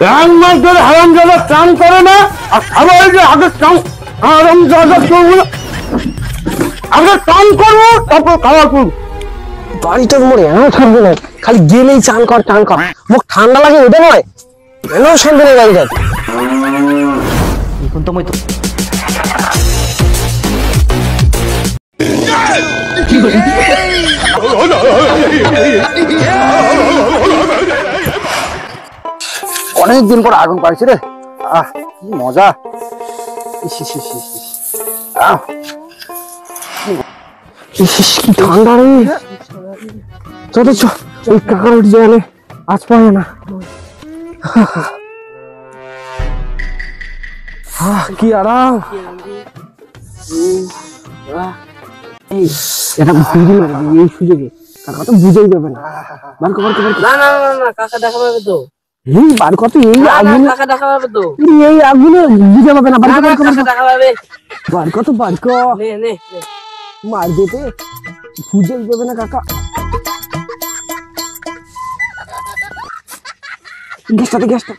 এক মাস ধরে হারামজাদা চান করে না, আর খাবার যে আগে চান হারামজাদা করবো, আগে চান করবো তারপর খাওয়া করবো। বাড়িটার মোড়ে এমন থাকবে না, খালি গেলেই চান কর চান কর, মুখ ঠান্ডা লাগে ওটা নয়, এমন শান্তি নেই গাড়ি যাবে। এখন তো মই তো অনেকদিন পর আগুন পাইছি রে, কি মজা। কি ঠান্ডা রে, চল ওই কাকার উঠে যাবে, আজ পাবে না। কি আরাম, এই সুযোগে কাকা তো বুঝেই যাবে না। না কাকা দেখা পাবে তো, এই বার কত এই আগুনে কাকা দেখা পাবে তো, এই আগুনে বুঝে পাবে না। বার দেখা পাবে, বার কত মার যেতে বুঝেই যাবে না কাকা। গ্যাসটা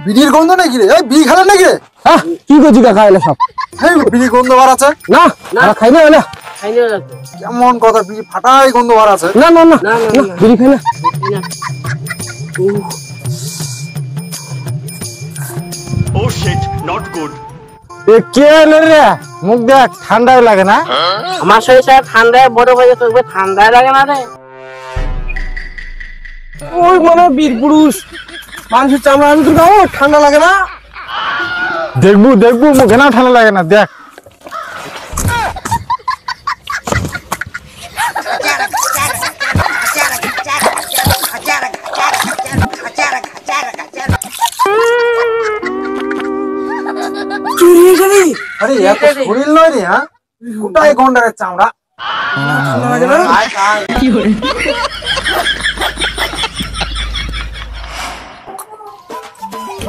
বিড়ির গন্ধ নাকি রে? বিড়ি খেলেন নাকি রে? কি করছি কাকা এলে সব বিড়ি গন্ধ বার আছে না, খাই না এলে কেমন কথা, বিড়ি ফাটাই গন্ধ বার আছে। না বিড়ি খাই না। Oh shit, not good. কে এলে রে? মুখ দেখ, ঠান্ডাই লাগে না? আমার শরীর ঠান্ডায় বড় হয়ে থাকবে, ঠান্ডায় লাগে না রে। ওই মনে বীর পুরুষ মানুষের চামড়া, আমি তো গাও ঠান্ডা লাগে না। দেখবো মুখে না ঠান্ডা লাগে না, দেখ। আরে এত শরীর নয় রে, গোটাই গন্ডারের চামড়া।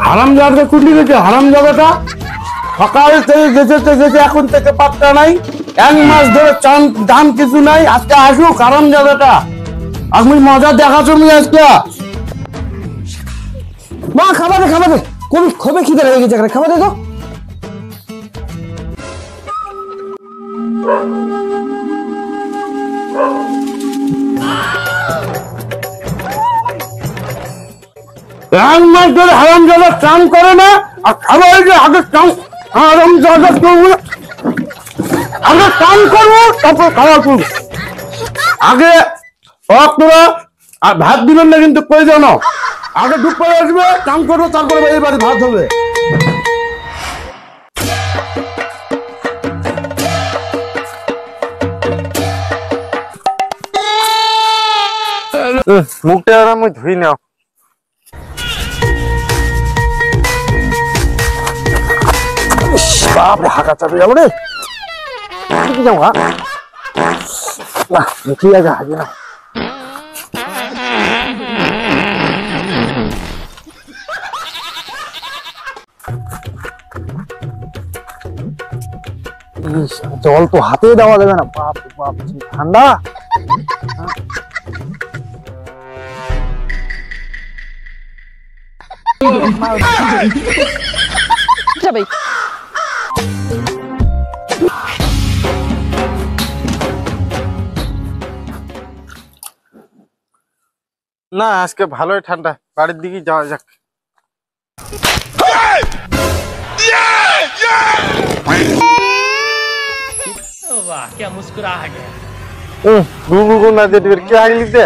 হারামজাদাকে কুটলি গেছে, হারামজাদাটা সকাল থেকে গেছে এখন থেকে পাত্তা নাই। এক মাস ধরে চান দাম কিছু নাই, আজকে আসুক হারামজাদাটা, আমি মজা দেখাচ্ছ আজকে। মা খাবার দে, কোন খবে খিদে লেগে গেছে, খাবার দে তো। এক মাস ধরে হারামজাদা চান করে না, আর খাবার যে আগে চান হারামজাদা করবো, আগে চান করবো তারপর খাওয়া করবো। আগে তোরা আর ভাত দিবেন না কিন্তু কই জানো, আগে ডুব করে আসবে, চান করবো, তারপরে এইবারে ভাত হবে। মুখটা আর আমি ধুই নাও। বাপরে হাঁকা চাপে যাবো রে, যাবো না ঠিক আছে, হাজি না জল তো হাতে দেওয়া যাবে না, বাপ ঠান্ডা। না আজকে ভালোই ঠান্ডা, বাড়ির দিকে যাওয়া যাক। वाह क्या मुस्कुराहट है। गुगु ना दे क्या आगली दे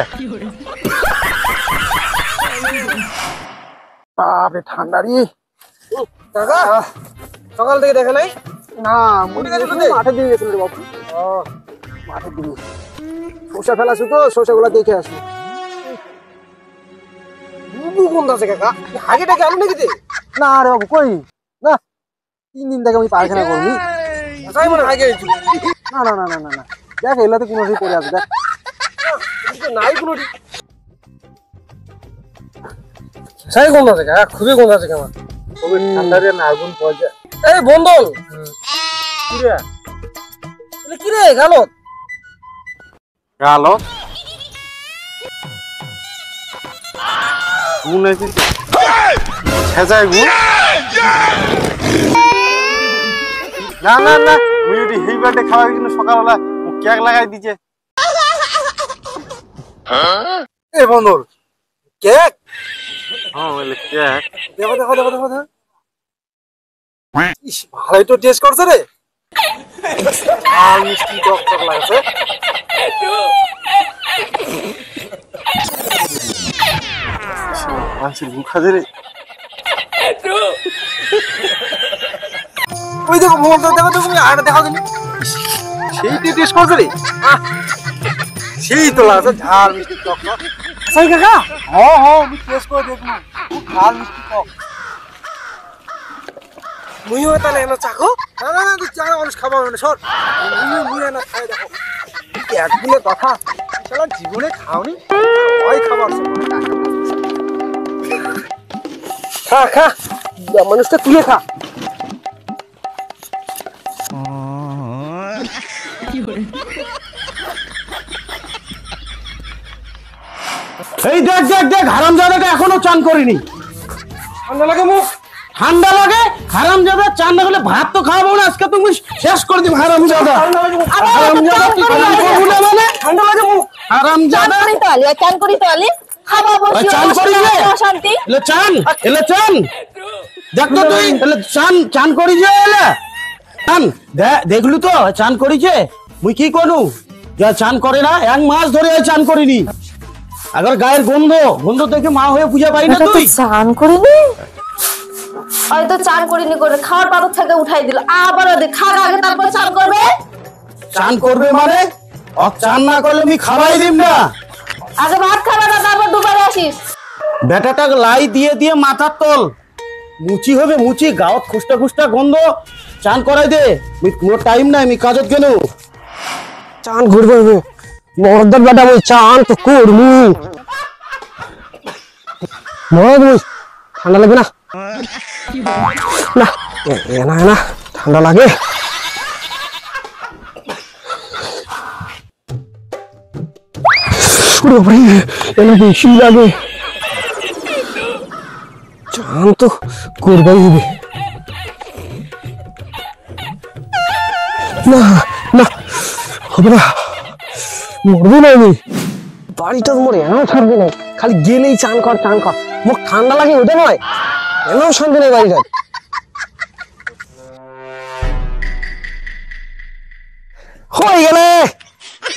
বাপরে ঠান্ডা রে। কাকা সকাল থেকে দেখা নাই? না মুড়ি গেছিল রে, মাঠে দিয়ে গেছিল রে বাবু। মাঠে দিয়ে শসা ফেলাছো তো, শসাগুলো দেখে আসো। বুবু কোন আছে কাকা? হাগেটাকে আনু নাকি দে? না রে বাবু কই না, 3 দিন থেকে আমি পায়খানা করবি। তাই মনে হাগে হইছে। না না না না না দেখ এলাতে কোনো রকম পড়ে আছে, দেখ নাই কোনো সাই কোন আছে কাকা? খুবই কোন আছে কাকা? তবে ঠান্ডারে না আগুন পাওয়া যায়। এই বন্ধন কি রে গালত গালত গুণ আছে ছেজায় গুণ না না না মুই ওটি হেই বাটে খাওয়া কিন্তু সকালবেলা কেক লাগাই দিছে। এ বন্ধু কেক হ্যাঁ বলে কেক দেখো দেখো দেখো দেখো দেখো ইস ভালোই তো টেস্ট করছে রে আর মিষ্টি টক টক লাগছে মাছের মুখা ধরে ওই দেখো মোমো দেখো তো তুমি আটা দেখো তুমি সেইটি টেস্ট করছে রে সেই তো লাগছে ঝাল মিষ্টি টক টক সেই কাকা হ্যাঁ হ্যাঁ আমি টেস্ট করে দেখবো ঝাল মিষ্টি টক মুইও তাহলে এনে চাখো না না না তুই চা মানুষ খাবো না সর মুই এনে খাই দেখো একগুলো কথা শালা জীবনে খাওনি ওই খাবার খা খা মানুষটা তুলে খা এই দেখ দেখ দেখ হারামজাদাটা এখনো চান করিনি। ঠান্ডা লাগে মুখ ঠান্ডা লাগে হারামজাদা চান না হলে ভাত তো খাবো না আজকে তুমি শেষ করে দিব হারামজাদা। হারামজাদা কি করবো না মানে ঠান্ডা লাগে মুখ হারামজাদা চান করি তো আলি খাবা বসি চান করি শান্তি এলে চান দেখ তো তুই এলে চান করি যে এলে চান দেখলু তো চান করিছে মুই কি করু যা চান করে না এক মাস ধরে চান করিনি আবার গায়ের গন্ধ দেখে মা হয়ে পূজা পাই না তুই চান করিনি হয়তো চান করিনি করে খাওয়ার পাতর থেকে উঠাই দিল আবার খাওয়ার আগে তারপর চান করবে মানে চান না করলে আমি খাওয়াই দিম না আগে ভাত খাবে না তারপর দুপুরে আসিস বেটাটা লাই দিয়ে দিয়ে মাথার তল মুচি হবে মুচি গাঁত খুস্টা খুস্টা গন্ধ চান করাই দে কোনো টাইম নাই আমি কাজত গেল চান ঘুরবে মরদার বেটা বল চান তো করমু মরদ বল ঠান্ডা লাগে না না না ঠান্ডা লাগে বেশি লাগে চান তো করবাই হবে না না হবে না মরবো না আমি বাড়িটা তোমার এনাও ছাড়বে না খালি গেলেই চান কর মুখ ঠান্ডা লাগে ওটা নয় এনাও শান্তি নেই বাড়িটা হয়ে গেলে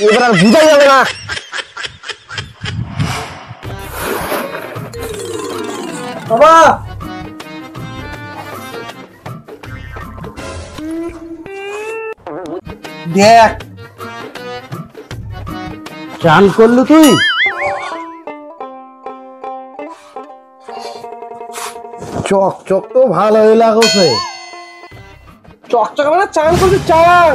এবার আর বুঝাই যাবে না বাবা দেখ চান করলু তুই চক তো ভালোই লাগছে চকচক মানে চান করছি চান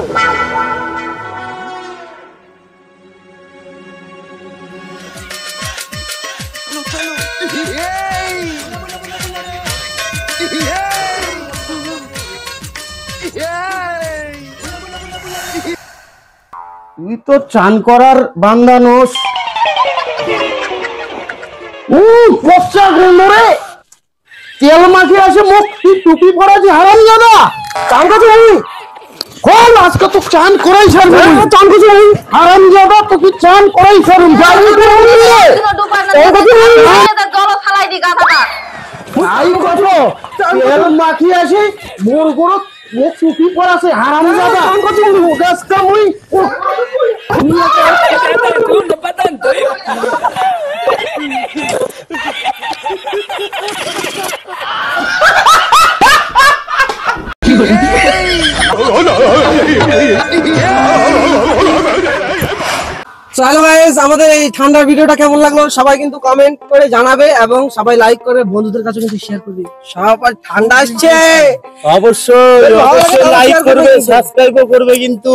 তুই তো চান করার বান্দা নোস পচা গন্ধ রে তেল মাখিয়ে আসে মুখ তুই টুপি পরা যে হারামজাদা চান করছিস আমি কোন আজকে তো চান করাই ছাড়বি চান করছিস আমি হারামজাদা তোকে চান করাই ছাড়বি যাবি তো জল ফালাই দি গাধাটা আই কত তেল মাখিয়ে আসে মোর গরত মুখ টুপি পরা আছে হারামজাদা চান করছিস গাছটা মুই চলো গাইস আমাদের এই ঠান্ডার ভিডিওটা কেমন লাগলো সবাই কিন্তু কমেন্ট করে জানাবে এবং সবাই লাইক করে বন্ধুদের কাছে কিন্তু শেয়ার করবে সবাই ঠান্ডা আসছে অবশ্যই লাইক করবে সাবস্ক্রাইবও করবে কিন্তু